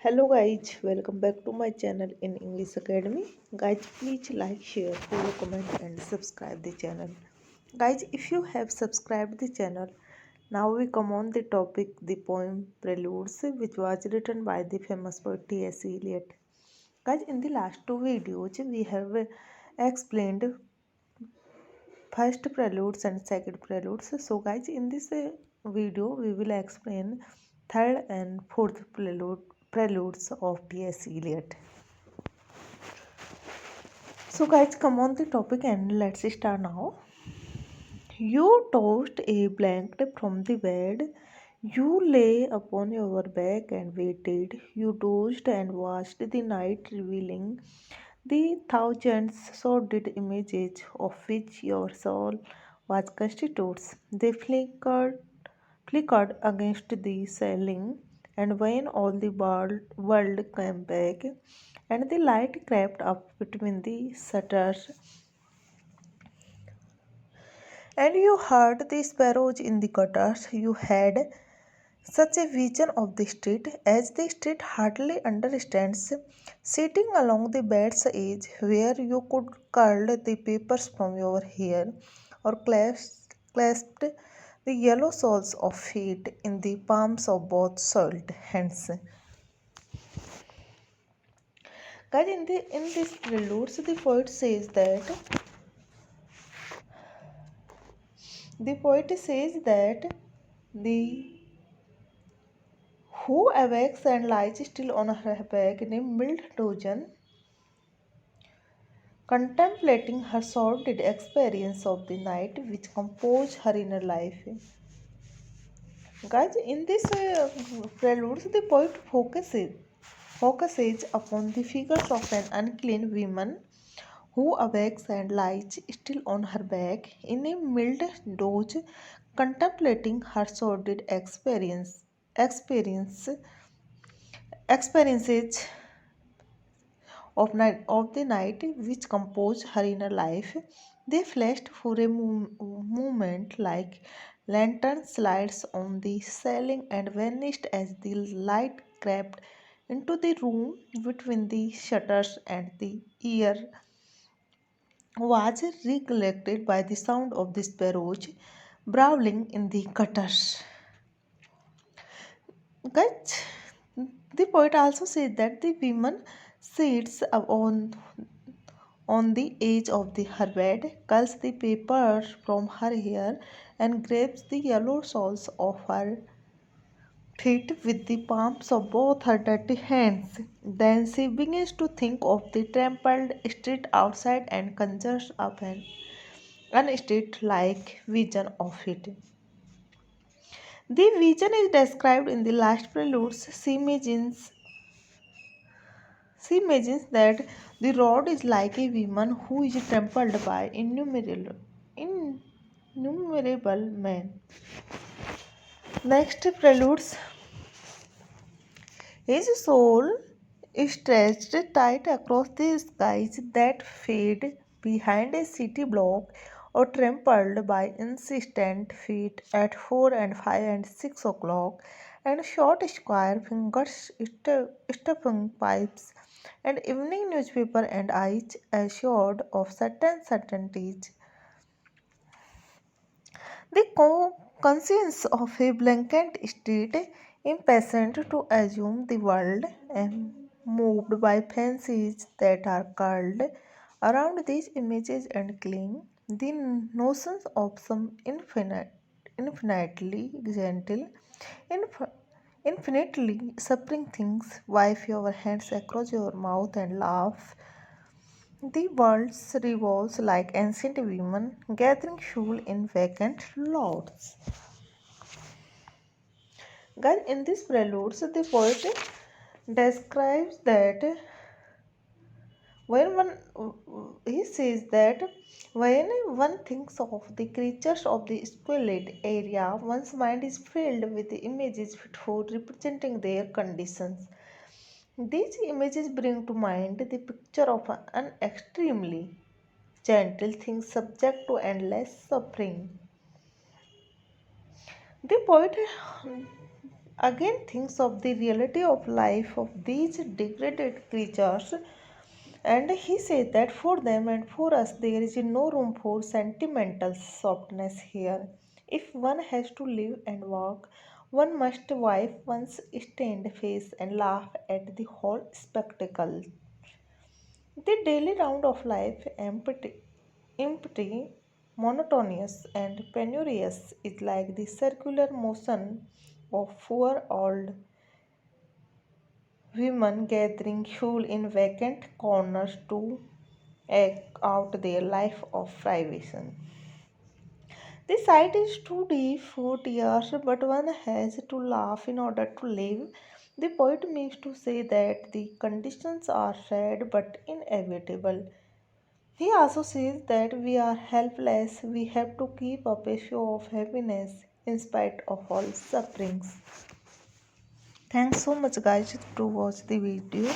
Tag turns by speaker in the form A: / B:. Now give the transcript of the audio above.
A: Hello guys, welcome back to my channel in English Academy. Guys, please like, share, follow, comment and subscribe the channel. Guys, if you have subscribed the channel, now we come on the topic the poem Preludes, which was written by the famous poet T.S.Eliot. Guys, in the last two videos we have explained first preludes and second preludes. So guys, in this video we will explain third and fourth preludes of T.S. Eliot. So guys, come on the topic and let's start now. You tossed a blanket from the bed. You lay upon your back and waited. You dozed and watched the night, revealing the thousands sordid images of which your soul was constitutes. They flickered against the ceiling, and when all the world came back, and the light crept up between the shutters, and you heard the sparrows in the gutters, you had such a vision of the street as the street hardly understands, sitting along the bed's edge where you could curl the papers from your hair or clasped the yellow soles of feet in the palms of both soiled hands. Guys, in this preludes, the poet says that the who awakes and lies still on her back in a mild dozen, contemplating her sordid experience of the night which composed her inner life. Guys, in this preludes, the poet focuses upon the figures of an unclean woman who awakes and lies still on her back in a mild doze, contemplating her sordid experiences of the night which composed her inner life. They flashed for a moment like lantern slides on the ceiling and vanished as the light crept into the room between the shutters, and the ear was recollected by the sound of the sparrows brawling in the gutters. Guys, the poet also said that the woman sits on the edge of her bed, culls the paper from her hair, and grabs the yellow soles of her feet with the palms of both her dirty hands. Then she begins to think of the trampled street outside and conjures up an unstreet like vision of it. The vision is described in the last preludes. She imagines that the road is like a woman who is trampled by innumerable men. Next preludes, his soul is stretched tight across the skies that fade behind a city block or trampled by insistent feet at 4 and 5 and 6 o'clock, and short square fingers stuffing pipes and evening newspaper and eyes assured of certain certainties. The conscience of a blanket street, impatient to assume the world, and moved by fancies that are curled around these images and cling, the notions of some infinitely gentle, inf- infinitely suffering things. Wipe your hands across your mouth and laugh. The world revolves like ancient women gathering fuel in vacant lots. Guys, in this preludes, the poet describes that when one he says that when one thinks of the creatures of the squalid area, one's mind is filled with the images fit for representing their conditions. These images bring to mind the picture of an extremely gentle thing subject to endless suffering. The poet again thinks of the reality of life of these degraded creatures, and he says that for them and for us there is no room for sentimental softness here. If one has to live and walk, one must wipe one's stained face and laugh at the whole spectacle. The daily round of life, empty, monotonous, and penurious, is like the circular motion of four old women gathering fuel in vacant corners to act out their life of privation. The sight is too deep for tears, but one has to laugh in order to live. The poet means to say that the conditions are sad but inevitable. He also says that we are helpless, we have to keep up a show of happiness in spite of all sufferings. Thanks so much, guys, to watch the video.